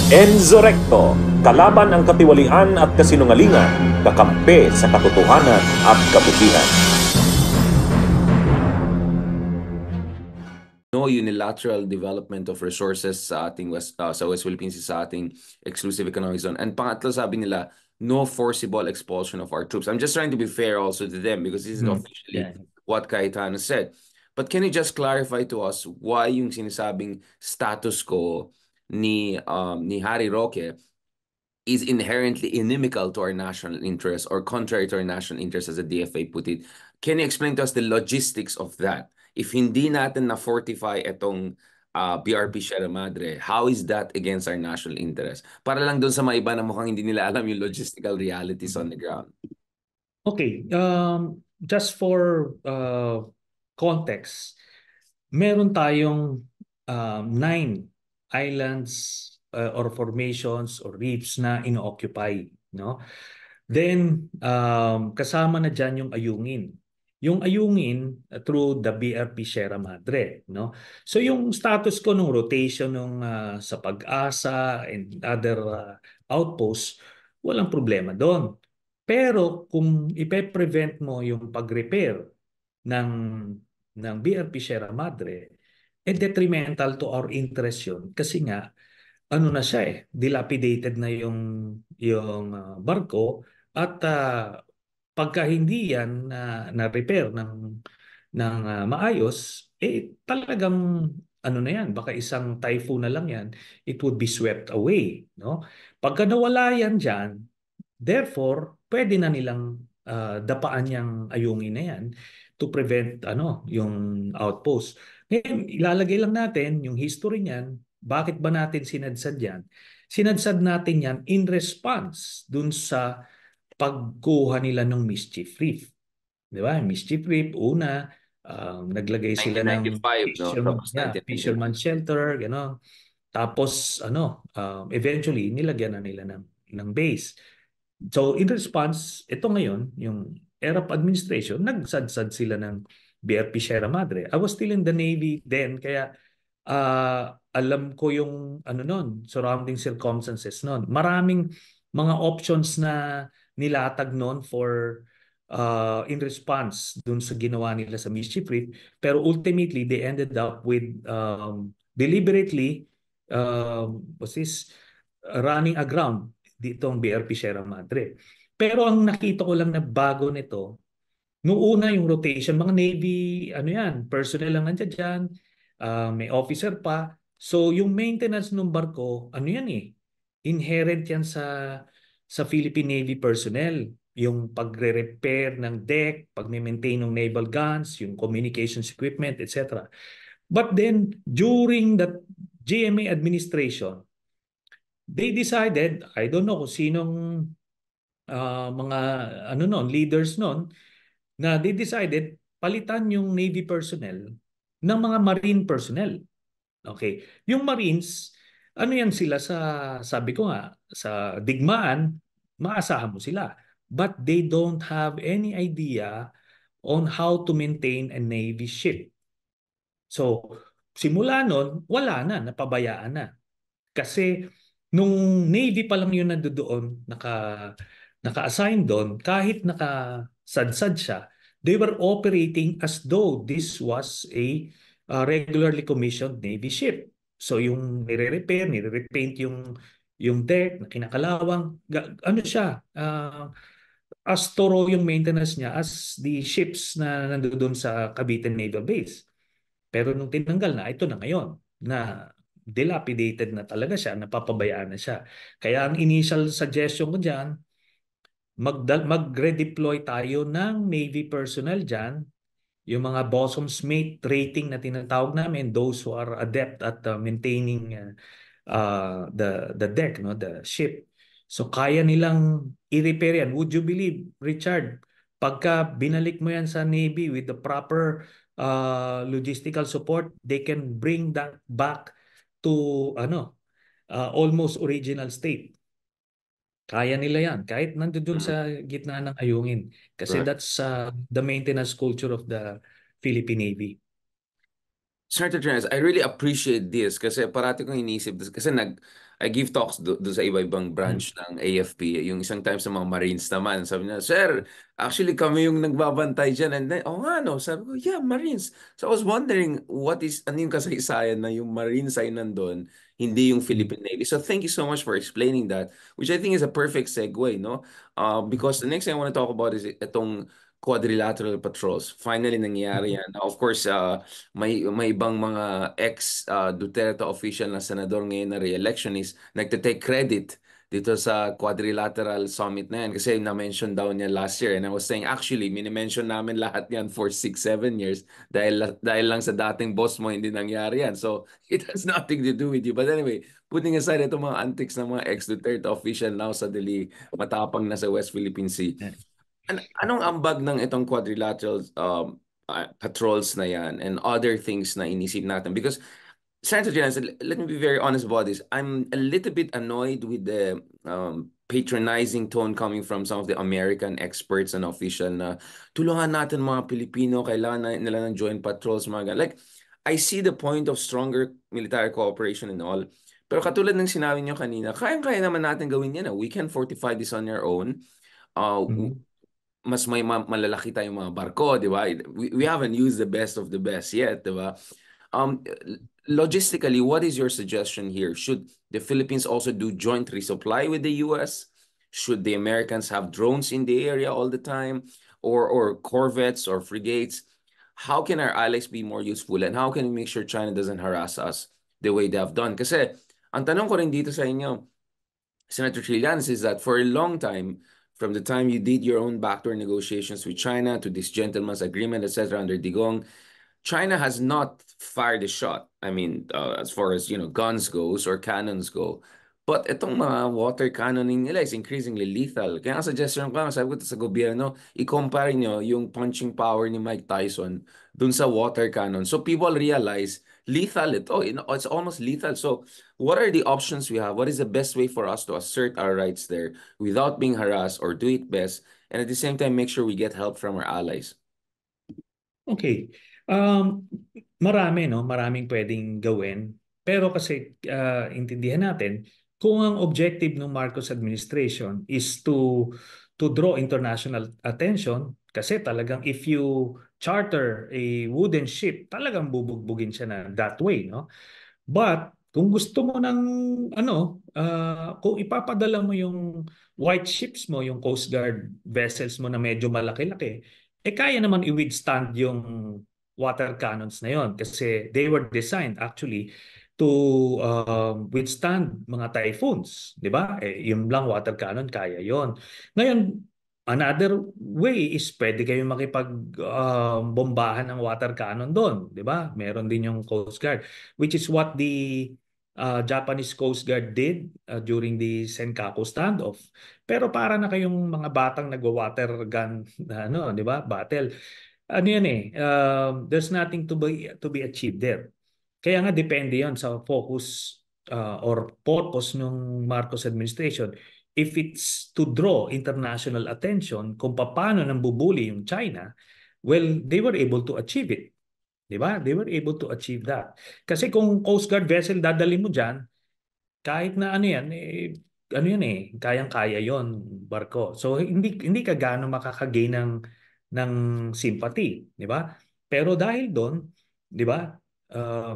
Enzo Recto, kalaban ang katiwalian at kasinungalingan, kakampi sa katotohanan at kabutihan. No unilateral development of resources sa ating sa West Philippines, sa ating exclusive economic zone. And pangatlo, sabi nila, no forcible expulsion of our troops. I'm just trying to be fair also to them because this is officially what Cayetano said. But can you just clarify to us why yung sinasabing status quo ni Harry Roque is inherently inimical to our national interest or contrary to our national interest, as the DFA put it? Can you explain to us the logistics of that? If hindi natin na-fortify itong BRP Sierra Madre, how is that against our national interest? Para lang doon sa mga iba na mukhang hindi nila alam yung logistical realities on the ground. Okay, just for context, meron tayong 9 islands or formations or reefs na ino-occupy, no? Then kasama na diyan yung Ayungin. Yung Ayungin through the BRP Sierra Madre, no? So yung status ko nung rotation nung sa Pag-asa and other outposts, walang problema doon. Pero kung ipe-prevent mo yung pag-repair ng BRP Sierra Madre, detrimental to our interest yun. Kasi nga, ano na siya dilapidated na yung barko at pagka hindi yan na-repair ng maayos, talagang ano na yan, baka isang typhoon na lang yan, it would be swept away. No? Pagka nawala yan dyan, therefore, pwede na nilang dapaan yung ayungin na yan to prevent yung outpost. Ngayon, ilalagay lang natin yung history niyan. Bakit ba natin sinadsad yan? Sinadsad natin yan in response dun sa pagkuha nila ng Mischief Reef. Di ba? Mischief Reef, una, naglagay sila ng 1995, no? Tapos 1995. fisherman shelter, gano'n. Tapos, eventually, nilagyan na nila ng base. So, in response, ito ngayon, yung ERAP administration, nagsadsad sila ng BRP Sierra Madre. I was still in the Navy then, kaya alam ko yung surrounding circumstances noon. Maraming mga options na nilatag noon for in response dun sa ginawa nila sa Mischief Reef. Pero ultimately, they ended up with deliberately running aground ditong BRP Sierra Madre. Pero ang nakita ko lang na bago nito, noong una yung rotation, mga Navy, personnel lang nandiyan dyan, may officer pa. So yung maintenance ng barko, inherent yan sa Philippine Navy personnel. Yung pagre-repair ng deck, pag-maintain ng naval guns, yung communications equipment, etc. But then, during the GMA administration, they decided, I don't know kung sinong mga leaders noon, na they decided palitan yung Navy personnel ng mga Marine personnel. Okay. Yung Marines, yan sila sabi ko nga, sa digmaan, maasahan mo sila. But they don't have any idea on how to maintain a Navy ship. So, simula nun, wala na, napabayaan na. Kasi nung Navy pa lang yun nandoon, naka-assign doon, kahit nakasadsad siya, they were operating as though this was a regularly commissioned Navy ship. So yung nire-repair, nire-repaint yung deck na kinakalawang, siya, as thorough yung maintenance niya as the ships na nandoon sa Cavite Naval Base. Pero nung tinanggal na, ito na ngayon, na dilapidated na talaga siya, napapabayaan na siya. Kaya ang initial suggestion ko dyan, mag-redeploy tayo ng Navy personnel dyan, yung mga bosun's mate rating na tinatawag namin, those who are adept at maintaining the deck, the ship. So kaya nilang i-repair yan. Would you believe, Richard, pagka binalik mo yan sa Navy with the proper logistical support, they can bring that back to almost original state. Kaya nila yan kahit nandoon sa gitna ng ayungin, kasi that's the maintenance culture of the Philippine Navy. Senator Trinas, I really appreciate this kasi parati kong iniisip this kasi I give talks do sa iba-ibang Mm. branch ng AFP. Yung isang time sa mga Marines naman, sabi niya, Sir, actually kami yung nagbabantay dyan. And then, oh nga no, sabi ko, yeah, Marines. So I was wondering, ano yung kasaysayan na yung Marines ay nandun, hindi yung Mm. Philippine Navy. So thank you so much for explaining that, which I think is a perfect segue, no? Because the next thing I want to talk about is itong quadrilateral patrols. Finally, nangyari Mm. yan. Now, of course, may ibang mga ex Duterte official na senador ngayon na re-election is nagte-take credit dito sa quadrilateral summit na yan kasi na-mention daw niya last year and I was saying actually mini-mention namin lahat yan for 6-7 years dahil lang sa dating boss mo hindi nangyari yan, so it has nothing to do with you. But anyway, putting aside itong mga antics ng mga ex-Duterte official now suddenly matapang na sa West Philippine Sea, anong ambag ng itong quadrilateral patrols na yan and other things na inisip natin? Because, Senator Jones, let me be very honest about this. I'm a little bit annoyed with the patronizing tone coming from some of the American experts and official na tulungan natin mga Pilipino, kailangan nila ng joint patrols, mga ganun. Like, I see the point of stronger military cooperation and all. Pero katulad ng sinabi niyo kanina, kayang-kaya naman natin gawin yan. We can fortify this on our own. Mm. Mas may malalaki tayong mga barko, di ba? We haven't used the best of the best yet, di ba? Um, Logistically, what is your suggestion here? Should the Philippines also do joint resupply with the US? Should the Americans have drones in the area all the time? Or corvettes or frigates? How can our allies be more useful? And how can we make sure China doesn't harass us the way they have done? Kasi, ang tanong ko rin dito sa inyo, Senator Trillanes, is that for a long time, from the time you did your own backdoor negotiations with China to this gentleman's agreement, etc., under Digong, China has not fired a shot. I mean, as far as guns goes or cannons go. But itong mga water cannoning nila is increasingly lethal. Kaya ang suggestion ko, sabi ko sa gobyerno, i-compare nyo yung punching power ni Mike Tyson dun sa water cannon. So people realize lethal ito. It's almost lethal. So what are the options we have? What is the best way for us to assert our rights there without being harassed or do it best? And at the same time, make sure we get help from our allies. Okay. Um, marami, no? Maraming pwedeng gawin. Pero kasi intindihan natin, kung ang objective ng Marcos administration is to draw international attention, kasi talagang if you charter a wooden ship, talagang bubugbugin siya na that way, no? But kung gusto mo ng kung ipapadala mo yung white ships mo, yung Coast Guard vessels mo na medyo malaki-laki, kaya naman i-withstand yung water cannons na yon kasi they were designed actually to withstand mga typhoons, di ba? Yung lang water cannon kaya yon. Ngayon, another way is pwede kayo makipag bombahan ng water cannon doon, di ba? Meron din yung Coast Guard, which is what the Japanese Coast Guard did during the Senkaku standoff. Pero para na kayong mga batang nagwa-water gun na di ba? Battle. Ano yan there's nothing to be achieved there. Kaya nga depende 'yon sa focus or purpose ng Marcos administration. If it's to draw international attention kung paano nang bubuli yung China, well, they were able to achieve it. 'Di ba? They were able to achieve that. Kasi kung Coast Guard vessel dadali mo diyan, kahit na ano yan, ano yan kayang-kaya yon barko. So hindi ka gaano makakagain ng sympathy, di ba? Pero dahil doon, di ba?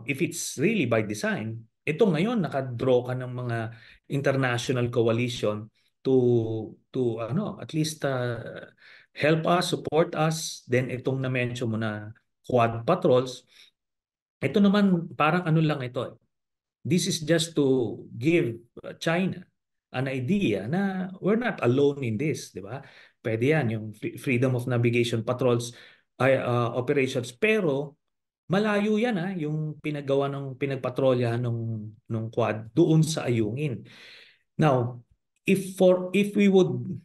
If it's really by design, ito ngayon nakadraw ka ng mga international coalition to at least help us, support us. Then itong na-mention mo na quad patrols, ito naman parang ano lang ito. This is just to give China an idea na we're not alone in this, di ba? Pwede yan, yung freedom of navigation patrols operations. Pero malayo yan yung pinagpatrolyahan ng Quad doon sa Ayungin. Now, if we would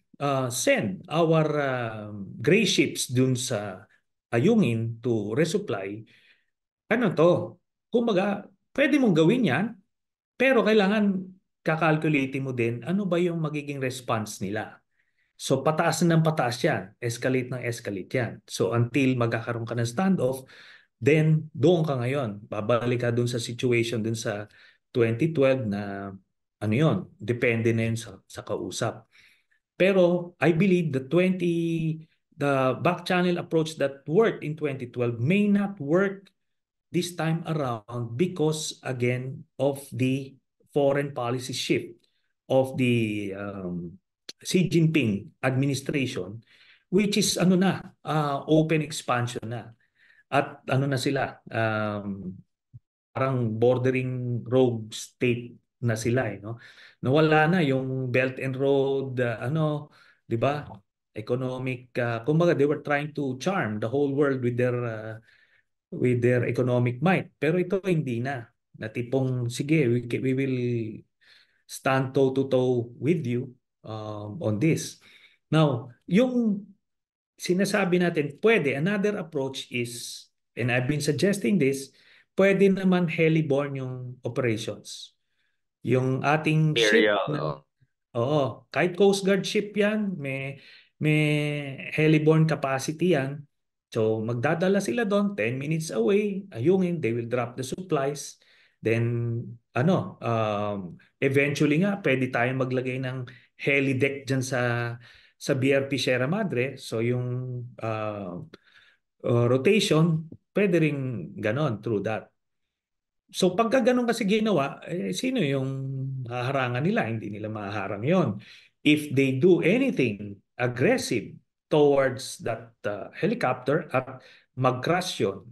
send our gray ships doon sa Ayungin to resupply, ano to? Kumbaga, pwede mong gawin yan, pero kailangan kakalkulate mo din ano ba yung magiging response nila. So pataas ng pataas yan, escalate ng escalate yan. So until magkakaroon ka ng standoff, then doon ka ngayon. Babalik ka doon sa situation doon sa 2012 na ano yon, depende na yun sa kausap. Pero I believe the back channel approach that worked in 2012 may not work this time around because again of the foreign policy shift of the Xi Jinping administration, which is ano na, open expansion na. At ano na sila, parang bordering rogue state na sila, no? Nawala na yung Belt and Road, 'di ba? Economic, kumbaga they were trying to charm the whole world with their economic might. Pero ito hindi na. Na tipong, sige, we will stand toe-to-toe with you on this. Now, yung sinasabi natin, pwede, another approach is, and I've been suggesting this, pwede naman heliborne yung operations. Yung ating ship na, oo, kahit Coast Guard ship yan, may heliborne capacity yan. So magdadala sila doon 10 minutes away, ayungin, they will drop the supplies. Then eventually nga pwede tayong maglagay ng heli deck diyan sa BRP Sierra Madre. So yung rotation pwede ring ganon through that. So pagka ganun kasi ginawa, sino yung haharangan nila? Hindi nila mahaharang yon. If they do anything aggressive towards that helicopter at mag-crash yun,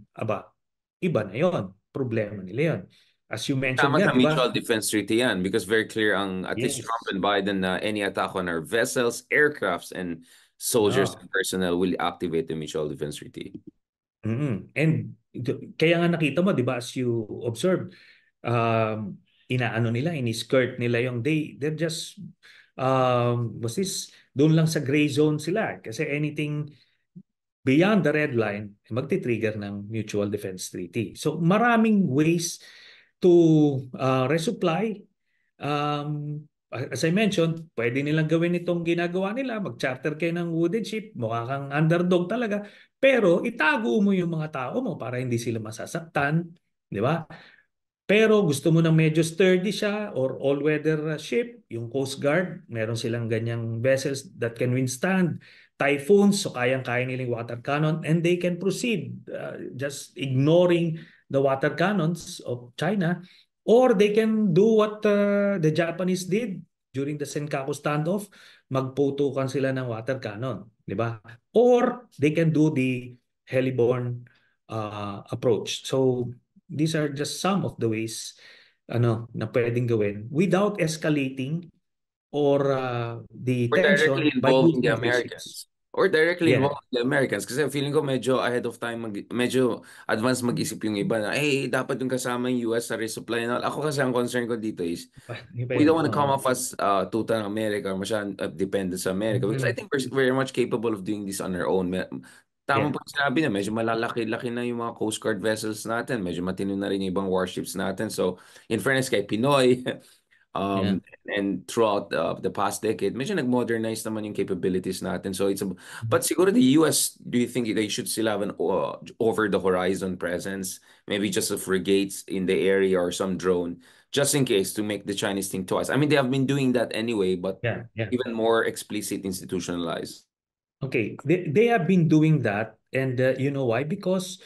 iba na yon. Problema nila yon. As you mentioned Tama nga, sa di ba? Mutual Defense Treaty yan because very clear at least Trump and Biden na any attack on our vessels, aircrafts, and soldiers and personnel will activate the Mutual Defense Treaty. And kaya nga nakita mo, di ba, as you observed, inaano nila, ini-skirt nila yung they're just doon lang sa gray zone sila kasi anything beyond the red line magti-trigger ng Mutual Defense Treaty. So maraming ways to resupply. As I mentioned, pwede nilang gawin itong ginagawa nila, mag-charter kayo ng wooden ship, mukha kang underdog talaga, pero itago mo yung mga tao mo para hindi sila masasaktan, di ba? Pero gusto mo ng medyo sturdy siya or all-weather ship, yung Coast Guard, meron silang ganyang vessels that can withstand typhoons, so kayang-kaya nilang water cannon, and they can proceed just ignoring the water cannons of China. Or they can do what the Japanese did during the Senkaku standoff, magputukan sila ng water cannon, di ba? Or they can do the heliborne approach. So these are just some of the ways na pwedeng gawin without escalating or the tension by involving using the Americans. Or directly involved the Americans. Kasi feeling ko medyo ahead of time, medyo advance mag-isip yung iba na, hey, dapat yung kasama yung US sa resupply na. Ako kasi ang concern ko dito is, we don't want to come off as total America or masyadong dependent sa America. Because I think we're very much capable of doing this on our own. Tama po sinabi na, medyo malalaki-laki na yung mga Coast Guard vessels natin. Medyo matino na rin yung ibang warships natin. So, in fairness kay Pinoy, and throughout the past decade, medyo nag-modernize naman yung capabilities natin. So but siguro the US, do you think they should still have an over-the-horizon presence? Maybe just a frigates in the area or some drone, just in case to make the Chinese think twice. I mean, they have been doing that anyway, but even more explicit, institutionalized. Okay, they have been doing that, and you know why? Because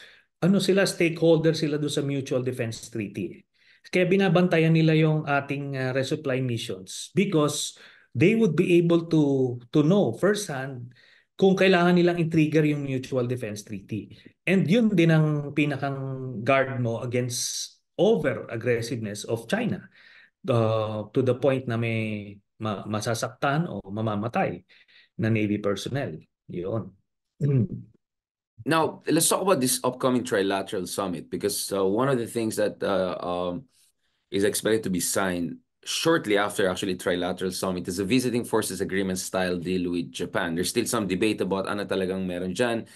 stakeholder sila doon sa Mutual Defense Treaty. Kaya binabantayan nila yung ating resupply missions because they would be able to know firsthand kung kailangan nilang i-trigger yung Mutual Defense Treaty. And yun din ang pinakang guard mo against over-aggressiveness of China to the point na may masasaktan o mamamatay na Navy personnel. Yun. Now, let's talk about this upcoming trilateral summit because one of the things that is expected to be signed shortly after actually trilateral summit is a visiting forces agreement style deal with Japan. There's still some debate about ano talagang meron dyan.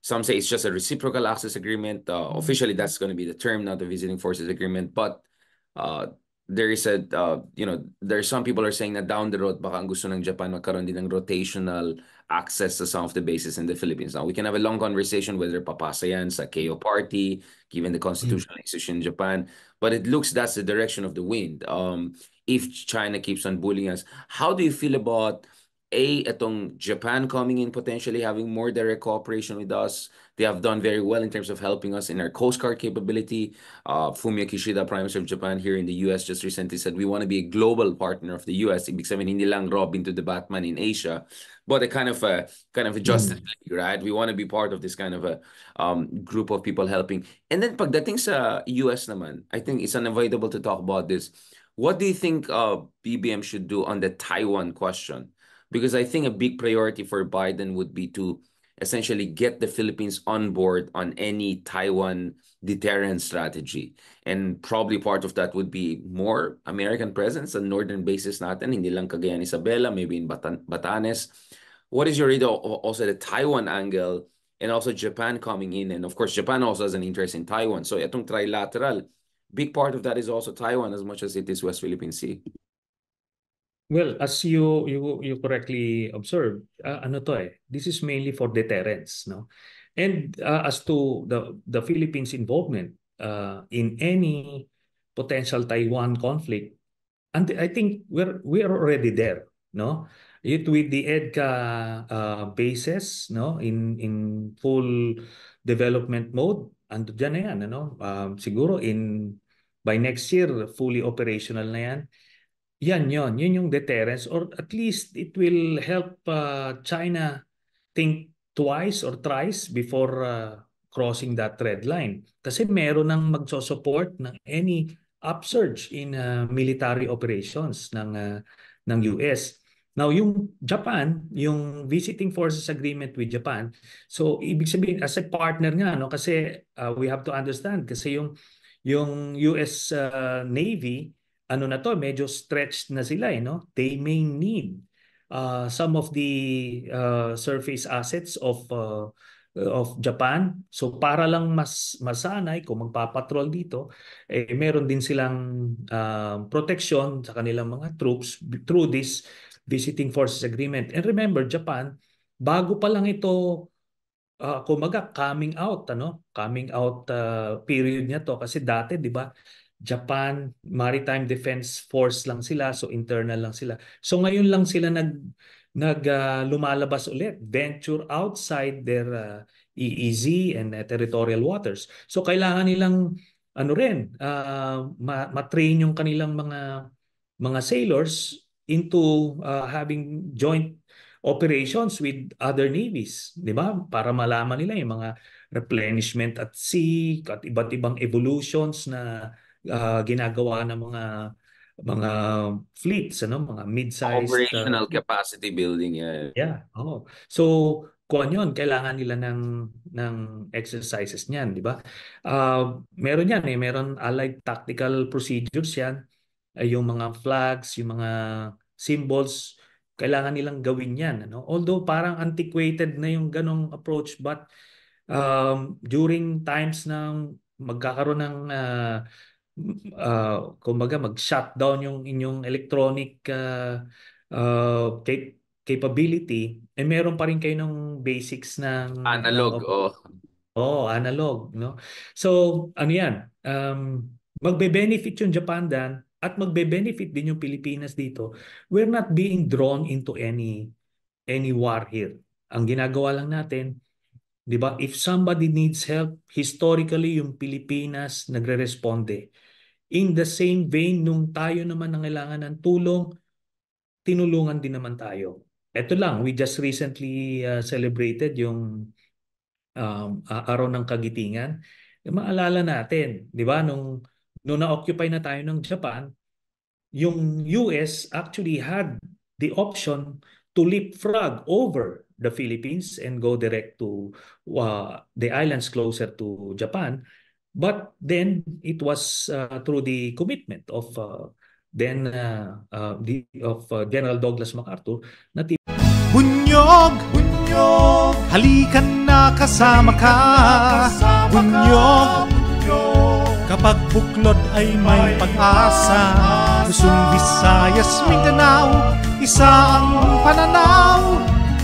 Some say it's just a reciprocal access agreement. Officially, that's going to be the term, not the visiting forces agreement. But there is a there's some people are saying that down the road baka ang gusto ng Japan magkaroon din ng rotational access to some of the bases in the Philippines. Now we can have a long conversation whether papasa yan sa KO party given the constitutional institution in Japan, but it looks that's the direction of the wind. If China keeps on bullying us, how do you feel about itong Japan coming in, potentially having more direct cooperation with us? They have done very well in terms of helping us in our Coast Guard capability. Fumio Kishida, Prime Minister of Japan here in the US, just recently said we want to be a global partner of the US. Ibig sabihin, hindi lang Robin to the Batman in Asia, but a kind of a Justice League, right? We want to be part of this kind of a group of people helping. And then pagdating sa US naman, I think it's unavoidable to talk about this. What do you think BBM should do on the Taiwan question? Because I think a big priority for Biden would be to essentially get the Philippines on board on any Taiwan deterrent strategy. And probably part of that would be more American presence on northern bases natin, hindi lang Cagayan Isabela, maybe in Batanes. What is your read also the Taiwan angle and also Japan coming in? And of course, Japan also has an interest in Taiwan. So itong trilateral, big part of that is also Taiwan as much as it is West Philippine Sea. Well, as you correctly observed, this is mainly for deterrence, no? And as to the Philippines' involvement in any potential Taiwan conflict, and I think we're already there, no? With the EDCA bases, no, in full development mode, ando dyan na yan, ano? Siguro by next year fully operational na yan. Yun yung deterrence, or at least it will help China think twice or thrice before crossing that red line. Kasi meron nang magso-support ng any upsurge in military operations ng US. Now yung Japan, yung visiting forces agreement with Japan, so ibig sabihin as a partner nga, no, kasi we have to understand kasi yung US Navy na to, medyo stretched na sila, no? They may need some of the surface assets of Japan. So para lang mas masanay kung magpapatrol dito, meron din silang protection sa kanilang mga troops through this visiting forces agreement. And remember, Japan, bago pa lang ito kumaga coming out period niya to, kasi dati, di ba, Japan Maritime Defense Force lang sila, so internal lang sila. So ngayon lang sila lumalabas ulit, venture outside their EEZ and territorial waters. So kailangan nilang matrain yung kanilang mga sailors into having joint operations with other navies, di ba? Para malaman nila yung mga replenishment at sea at iba't ibang evolutions na ginagawa ng mga fleets, mga mid-sized operational capacity building. Yeah. So kung yun, kailangan nila ng exercises niyan, di ba? Meron yan, meron allied tactical procedures yan, yung mga flags, yung mga symbols, kailangan nilang gawin yan, ano? Although parang antiquated na yung ganong approach, but during times ng magkakaroon ng kumbaga mag-shutdown yung inyong electronic capability, meron pa rin kayo ng basics ng analog. Analog, no? So ano yan, magbe-benefit yung Japan dan at magbe-benefit din yung Pilipinas dito. We're not being drawn into any war here. Ang ginagawa lang natin, di ba, if somebody needs help, historically yung Pilipinas nagre-responde. In the same vein, nung tayo naman nangailangan ng tulong, tinulungan din naman tayo. Ito lang, we just recently celebrated yung Araw ng Kagitingan. Maalala natin, di ba, nung na-occupy na tayo ng Japan, yung US actually had the option to leapfrog over the Philippines and go direct to the islands closer to Japan. But then it was through the commitment of General Douglas MacArthur na Bunyog, halikan na kasama ka. Bunyog, Kapag buklod ay may pag-asa, Luzon, Visayas, Mindanao, isa ang pananaw.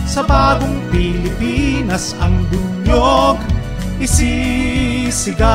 Sa bagong Pilipinas ang bunyog isisigaw.